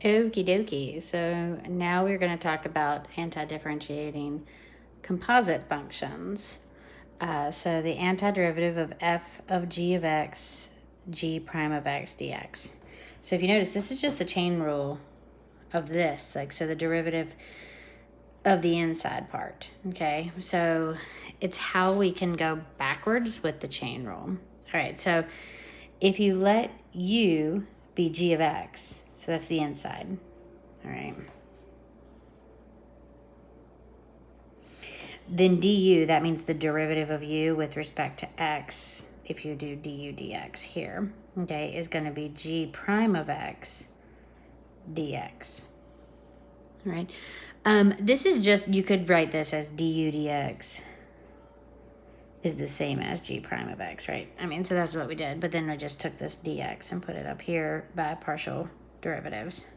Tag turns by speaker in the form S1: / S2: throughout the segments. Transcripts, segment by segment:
S1: Okie dokie. So now we're going to talk about anti-differentiating composite functions. So the antiderivative of f of g of x, g prime of x dx. So if you notice, this is just the chain rule of this. Like, so the derivative of the inside part, okay? So it's how we can go backwards with the chain rule. All right, so if you let u be g of x, so that's the inside, all right? Then du, that means the derivative of u with respect to x, if you do du dx here, okay, is going to be g prime of x dx. All right. This is just, you could write this as du dx is the same as g prime of x, right? I mean, so that's what we did, but then I just took this dx and put it up here by partial derivatives,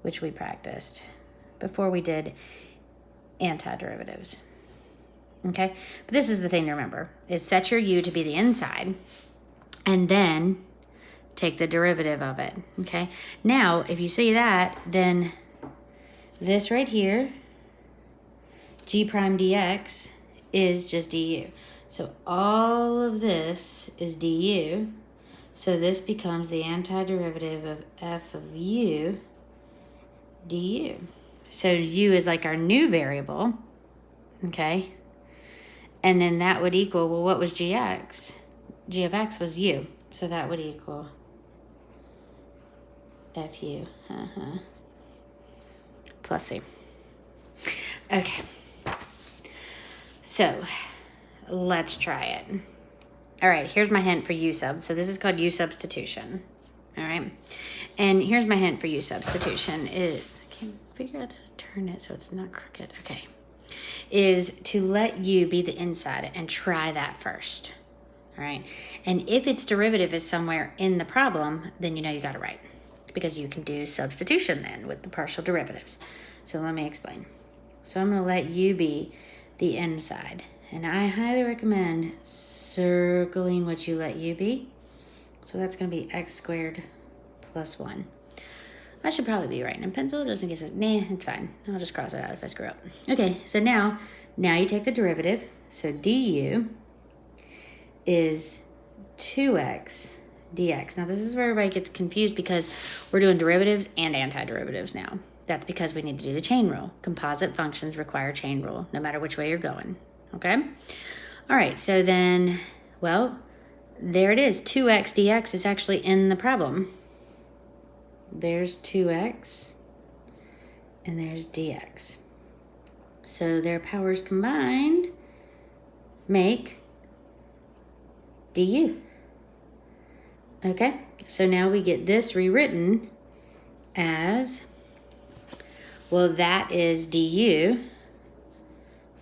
S1: which we practiced before we did antiderivatives. Okay, but this is the thing to remember, is set your u to be the inside and then take the derivative of it. Okay, now if you see that, then this right here, g prime dx, is just du. So all of this is du. So this becomes the antiderivative of f of u du. So u is like our new variable, okay? And then that would equal, well, what was gx? G of x was u. So that would equal fu plus c. Okay. So let's try it. All right, here's my hint for u-sub. So this is called u-substitution. All right. And here's my hint for u-substitution is, I can't figure out how to turn it so it's not crooked. Okay. Is to let u be the inside and try that first. All right. And if its derivative is somewhere in the problem, then you know you got it right, because you can do substitution then with the partial derivatives. So let me explain. So I'm going to let u be the inside. And I highly recommend circling what you let u be. So that's going to be x squared plus 1. I should probably be writing in pencil just in case it's, nah, it's fine. I'll just cross it out if I screw up. Okay, so now you take the derivative. So du is 2x dx. Now this is where everybody gets confused because we're doing derivatives and antiderivatives now. That's because we need to do the chain rule. Composite functions require chain rule, no matter which way you're going, okay? All right, so then, well, there it is. 2x dx is actually in the problem. There's 2x, and there's dx. So their powers combined make du. Okay, so now we get this rewritten as, well, that is du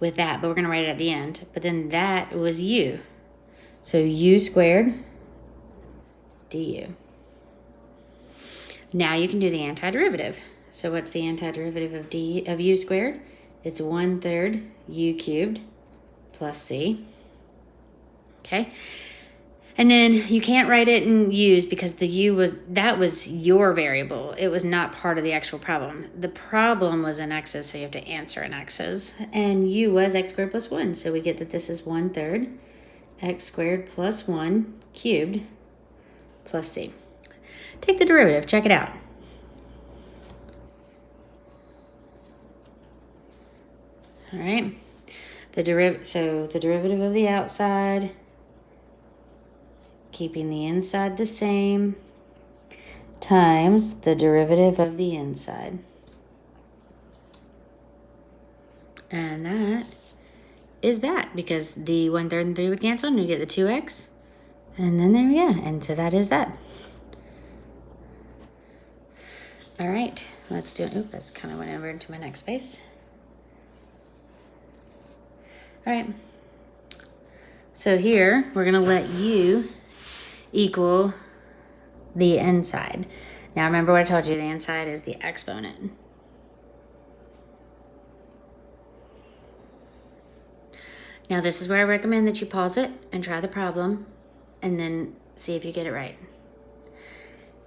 S1: with that, but we're going to write it at the end. But then that was u. So u squared du. Now you can do the antiderivative. So what's the antiderivative of u squared? It's 1/3 u cubed plus c. Okay. And then you can't write it in u's because the u was your variable. It was not part of the actual problem. The problem was in x's, so you have to answer in x's. And u was x squared plus 1. So we get that this is 1/3 x squared plus 1 cubed plus c. Take the derivative. Check it out. All right. So the derivative of the outside, keeping the inside the same, times the derivative of the inside. And that is that, because the 1/3 and 3 would cancel and you get the 2x. And then there we go. And so that is that. All right, let's do it. Oop, that's kind of went over into my next space. All right. So here, we're going to let u equal the inside. Now remember what I told you, the inside is the exponent. Now this is where I recommend that you pause it and try the problem and then see if you get it right.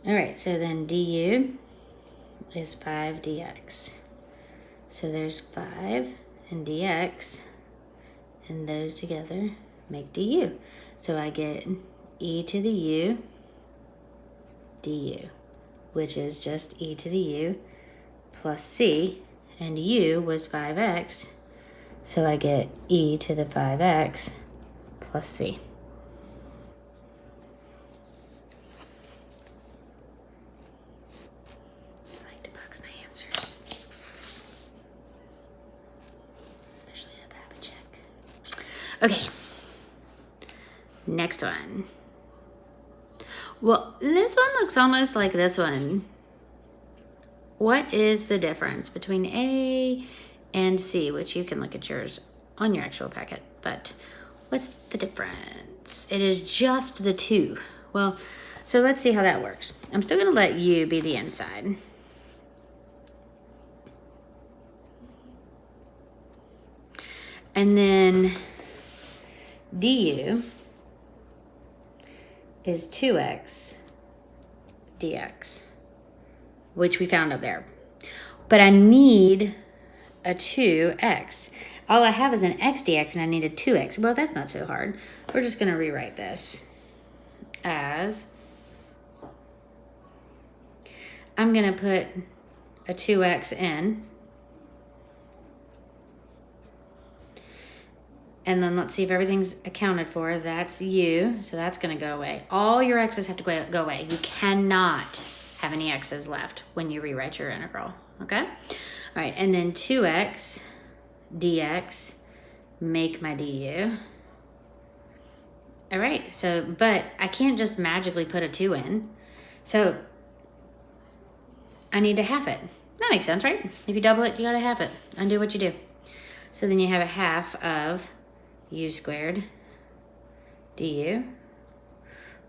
S1: All right, so then du is 5 dx. So there's 5 and dx, and those together make du. So I get e to the u du, which is just e to the u plus c, and u was 5x, so I get e to the 5x plus c. I like to box my answers, especially if I have a check. Okay, next one. Well, this one looks almost like this one. What is the difference between A and C, which you can look at yours on your actual packet, but what's the difference? It is just the 2. Well, so let's see how that works. I'm still gonna let U be the inside. And then du is 2x dx, which we found up there. But I need a 2x. All I have is an x dx, and I need a 2x. Well, that's not so hard. We're just going to rewrite this as, I'm going to put a 2x in. And then let's see if everything's accounted for. That's u, so that's going to go away. All your x's have to go away. You cannot have any x's left when you rewrite your integral, okay? All right, and then 2x dx, make my du. All right, so, but I can't just magically put a 2 in. So I need to half it. That makes sense, right? If you double it, you got to half it. Undo what you do. So then you have a half of u squared du,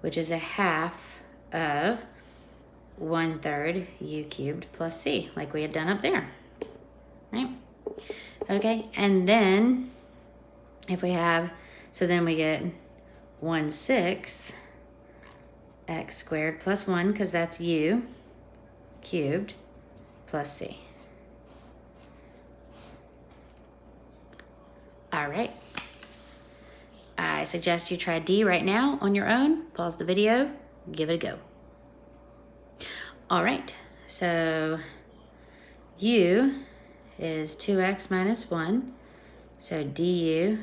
S1: which is a half of 1/3 u cubed plus c, like we had done up there, right? Okay, and then if we have, so then we get 1/6 x squared plus 1, because that's u cubed plus c. All right. I suggest you try D right now on your own. Pause the video, give it a go. All right, so u is 2x minus 1, so du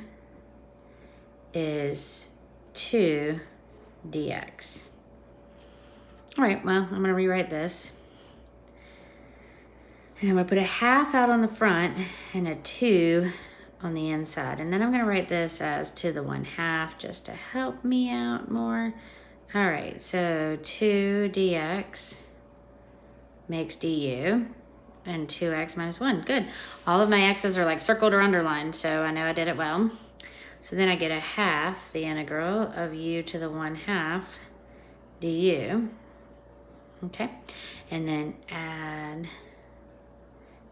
S1: is 2 dx. All right, well, I'm gonna rewrite this. And I'm gonna put a half out on the front and a 2 on the inside. And then I'm gonna write this as to the 1/2 just to help me out more. All right, so 2 dx makes du, and 2x minus 1, good. All of my x's are like circled or underlined, so I know I did it well. So then I get a half, the integral of u to the 1/2 du, okay? And then add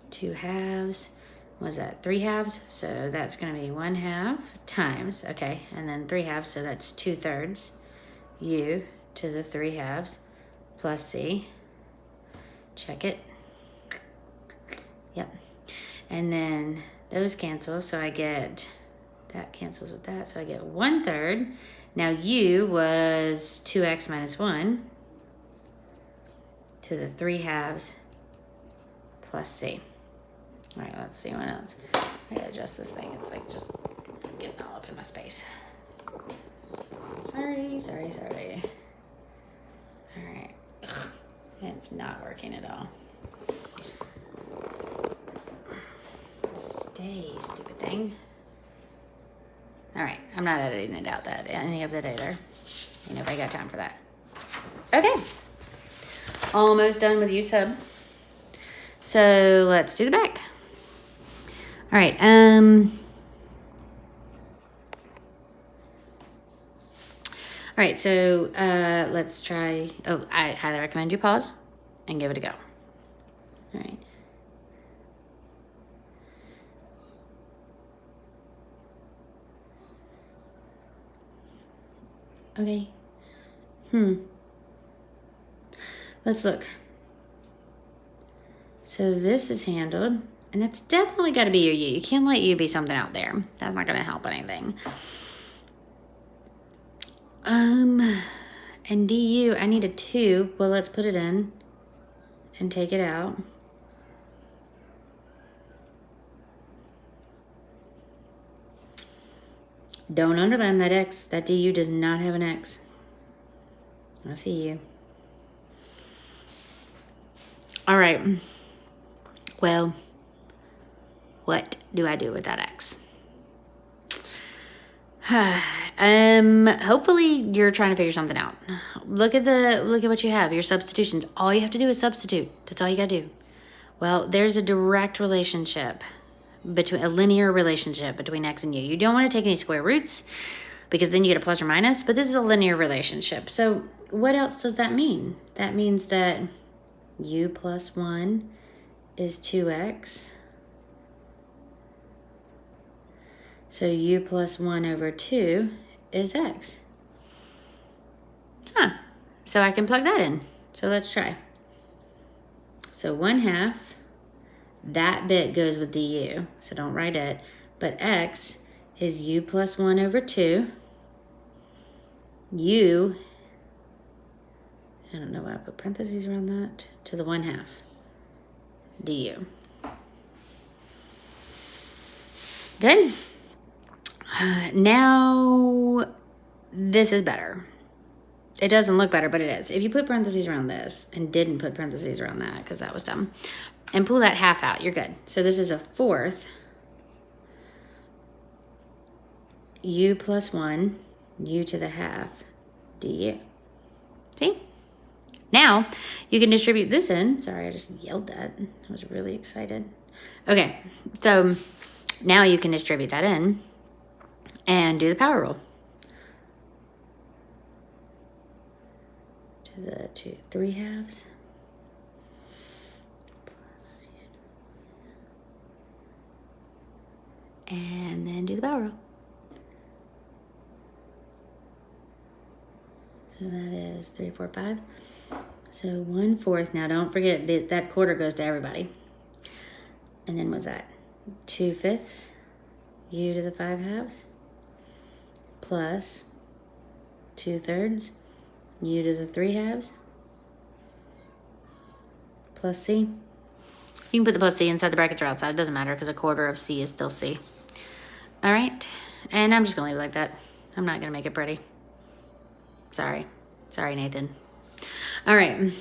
S1: 2 halves. What is that, 3 halves? So that's gonna be 1/2 times, okay, and then 3 halves, so that's 2/3 u to the 3 halves plus c. Check it. Yep. And then those cancel, so I get, that cancels with that, so I get 1/3. Now u was 2x minus 1 to the 3 halves plus c. All right, let's see what else. I gotta adjust this thing. It's like just getting all up in my space. Sorry. All right. Ugh, it's not working at all. Stay, stupid thing. All right, I'm not editing it out that any of that either. Ain't nobody got time for that. Okay, almost done with u-sub. So let's do the back. All right, all right, so let's try, I highly recommend you pause and give it a go. All right. Okay. Let's look. So this is handled. And that's definitely got to be your u. You can't let u be something out there. That's not going to help anything. And du, I need a 2. Well, let's put it in and take it out. Don't underline that x. That du does not have an x. I see you. All right. Well, what do I do with that x? Hopefully you're trying to figure something out. Look at what you have. Your substitutions. All you have to do is substitute. That's all you got to do. Well, there's a direct relationship between a linear relationship between x and u. You don't want to take any square roots because then you get a plus or minus, but this is a linear relationship. So what else does that mean? That means that u plus 1 is 2x. So u plus 1 over 2 is x. So I can plug that in. So let's try. So 1/2, that bit goes with du, so don't write it. But x is u plus 1 over 2. U, I don't know why I put parentheses around that, to the 1/2 du. Good. Now, this is better. It doesn't look better, but it is. If you put parentheses around this and didn't put parentheses around that, because that was dumb, and pull that half out, you're good. So this is a 4th u plus 1, u to the half du. See? Now, you can distribute this in. Sorry, I just yelled that. I was really excited. Okay, so now you can distribute that in and do the power rule. To the 3/2 plus, and then do the power rule. So that is 3, 4, 5. So 1/4. Now don't forget that quarter goes to everybody. And then what's that? 2/5 u to the 5/2 plus 2/3 u to the 3/2 plus c. You can put the plus c inside the brackets or outside. It doesn't matter because a quarter of c is still c. All right. And I'm just going to leave it like that. I'm not going to make it pretty. Sorry. Sorry, Nathan. All right.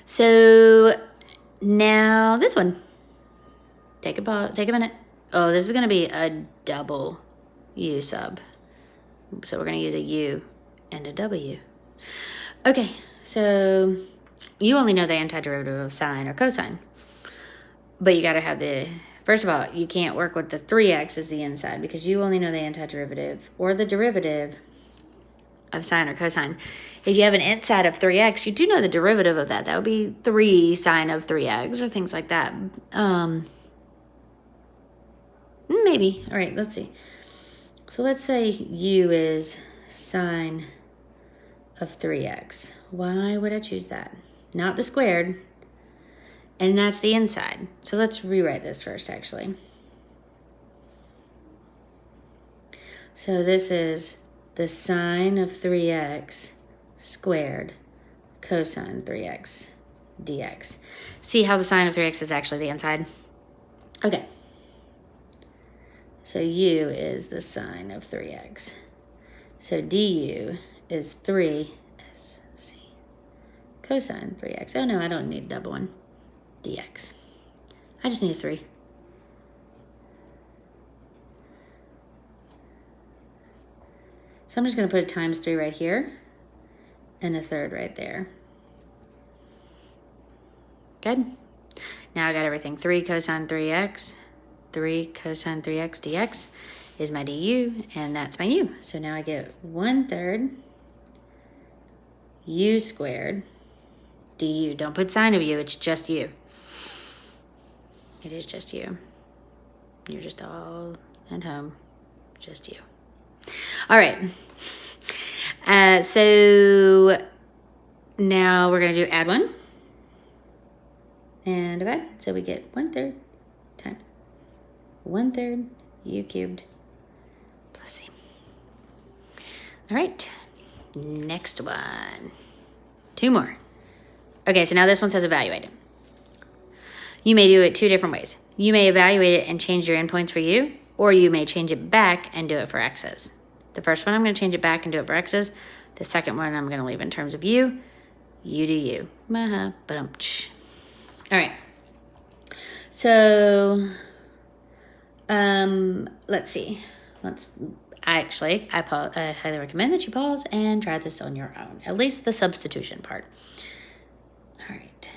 S1: So now this one. Take a minute. Oh, this is going to be a double u sub. So we're going to use a u and a w. Okay, so you only know the antiderivative of sine or cosine. But you got to have the, first of all, you can't work with the 3x as the inside because you only know the antiderivative or the derivative of sine or cosine. If you have an inside of 3x, you do know the derivative of that. That would be 3 sine of 3x or things like that. Maybe. All right, let's see. So let's say u is sine of 3x. Why would I choose that? Not the squared. And that's the inside. So let's rewrite this first, actually. So this is the sine of 3x squared cosine 3x dx. See how the sine of 3x is actually the inside? Okay. So u is the sine of 3x. So du is 3sc cosine 3x. Oh no, I don't need a double one. Dx. I just need a 3. So I'm just going to put a times 3 right here and a third right there. Good. Now I got everything. 3 cosine 3x. 3 cosine 3x dx is my du, and that's my u. So now I get 1/3 u squared du. Don't put sine of u, it's just u. It is just you. You're just all at home. Just you. All right. So now we're going to do add 1. and divide. So we get 1/3 times 1/3 u cubed plus c. All right, next one. 2 more. Okay, so now this one says evaluate it. You may do it 2 different ways. You may evaluate it and change your endpoints for u, or you may change it back and do it for x's. The first one, I'm going to change it back and do it for x's. The second one, I'm going to leave in terms of u. You do you. All right. So, let's see. I highly recommend that you pause and try this on your own. At least the substitution part. All right.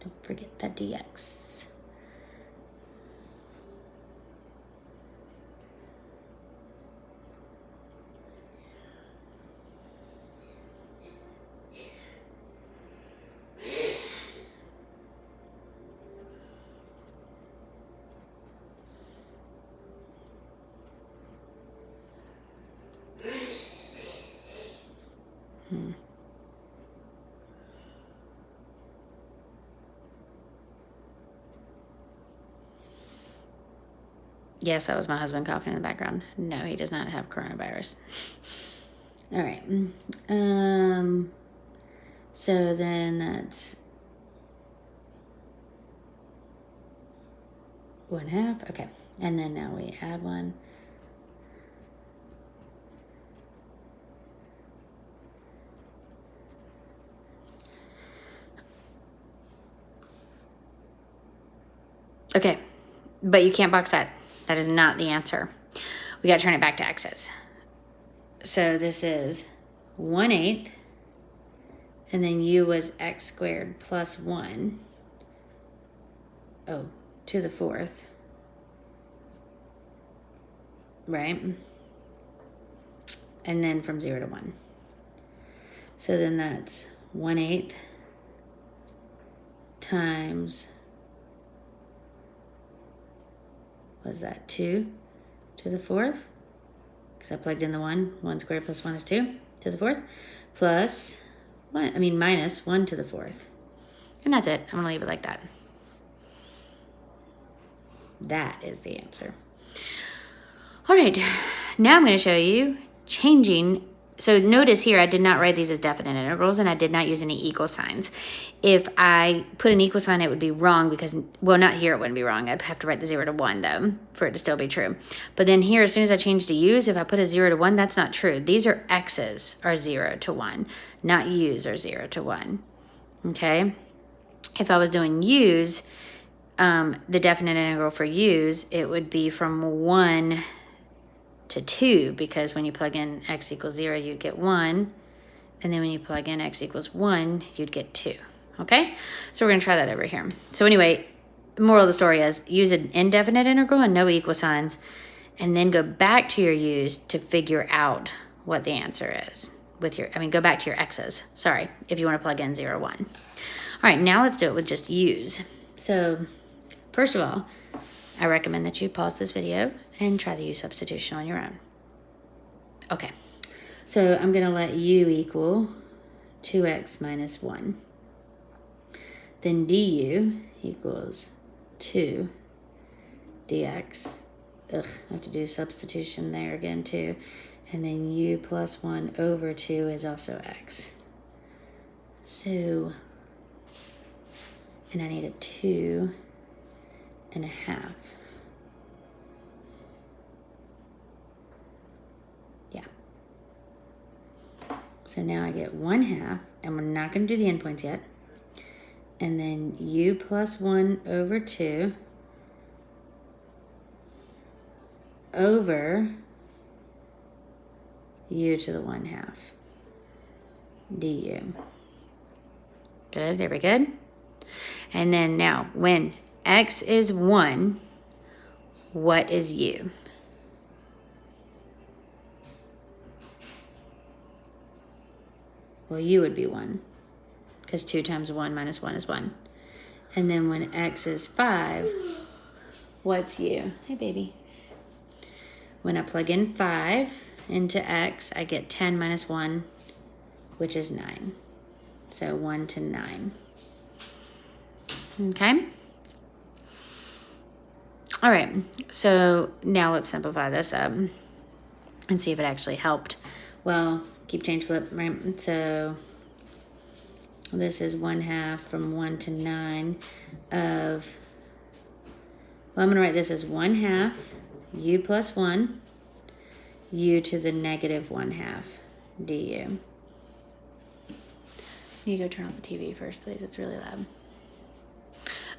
S1: Don't forget that dx. Yes, that was my husband coughing in the background. No, he does not have coronavirus. All right. So then that's 1/2. Okay. And then now we add 1. Okay. But you can't box that. That is not the answer. We got to turn it back to x's. So this is 1/8, and then u was x squared plus 1. Oh, to the 4th. Right? And then from 0 to 1. So then that's 1/8 times, was that 2 to the 4th? Because I plugged in the 1. 1 squared plus 1 is 2 to the 4th. Plus minus 1 to the 4th. And that's it. I'm going to leave it like that. That is the answer. All right. Now I'm going to show you changing. So notice here, I did not write these as definite integrals, and I did not use any equal signs. If I put an equal sign, it would be wrong because, well, not here, it wouldn't be wrong. I'd have to write the 0 to 1, though, for it to still be true. But then here, as soon as I change to u's, if I put a 0 to 1, that's not true. These are x's are 0 to 1, not u's are 0 to 1, okay? If I was doing u's, the definite integral for u's, it would be from 1 to 2, because when you plug in x equals 0, you'd get 1. And then when you plug in x equals 1, you'd get 2. Okay? So we're going to try that over here. So anyway, moral of the story is use an indefinite integral and no equal signs, and then go back to your u's to figure out what the answer is. Go back to your x's. Sorry, if you want to plug in 0, 1. All right, now let's do it with just u's. So first of all, I recommend that you pause this video and try the u substitution on your own. Okay, so I'm going to let u equal 2x minus 1. Then du equals 2 dx. I have to do substitution there again too. And then u plus 1 over 2 is also x. So, and I need a 2 and a half. Yeah. So now I get 1/2, and we're not going to do the endpoints yet. And then u plus 1 over 2 over u to the 1/2 du. Good, very good. And then now, when x is 1, what is u? Well, u would be 1, because 2 times 1 minus 1 is 1. And then when x is 5, what's u? Hey, baby. When I plug in 5 into x, I get 10 minus 1, which is 9. So 1 to 9. Okay? All right, so now let's simplify this up and see if it actually helped. Well, keep change flip, right? So this is 1/2 from 1 to 9 of, well, I'm going to write this as 1/2 u plus 1, u to the negative 1/2 du. You go turn off the TV first, please. It's really loud.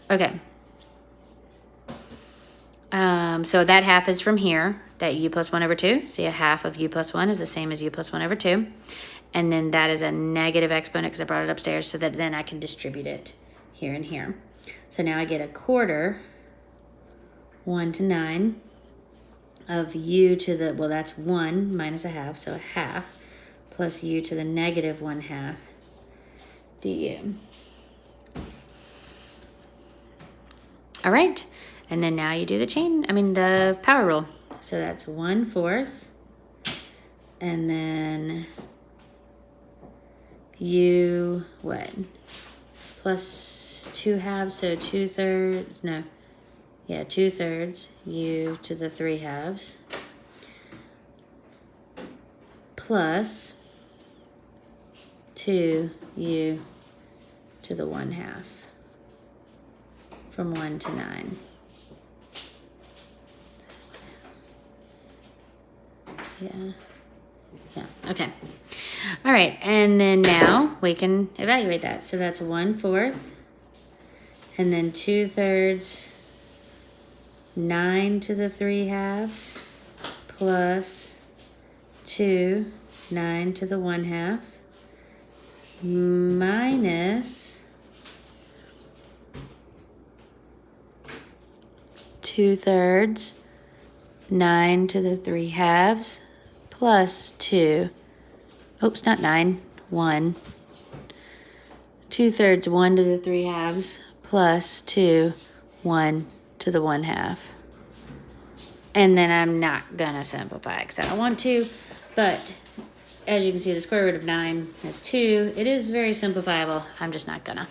S1: Okay. So that half is from here, that u plus 1 over 2. See, a half of u plus 1 is the same as u plus 1 over 2. And then that is a negative exponent because I brought it upstairs so that then I can distribute it here and here. So now I get a quarter, 1 to 9, of u to the, well, that's 1 minus a half, so a half, plus u to the negative 1/2 du. All right. And then now you do the power rule. So that's 1/4. And then u, what? Plus 2/2, so 2/3, no. Yeah, 2/3 u to the 3/2 plus 2 u to the 1/2 from 1 to 9. Yeah, okay. All right, and then now we can evaluate that. So that's 1/4, and then 2/3, 9 to the 3/2 plus 2, 9 to the 1/2 minus 2/3, 9 to the 3/2 plus 2. Oops, not 9, 1. 2/3, 1 to the 3/2 plus 2, 1 to the 1/2. And then I'm not going to simplify because I don't want to, but as you can see, the square root of 9 is 2. It is very simplifiable. I'm just not going to.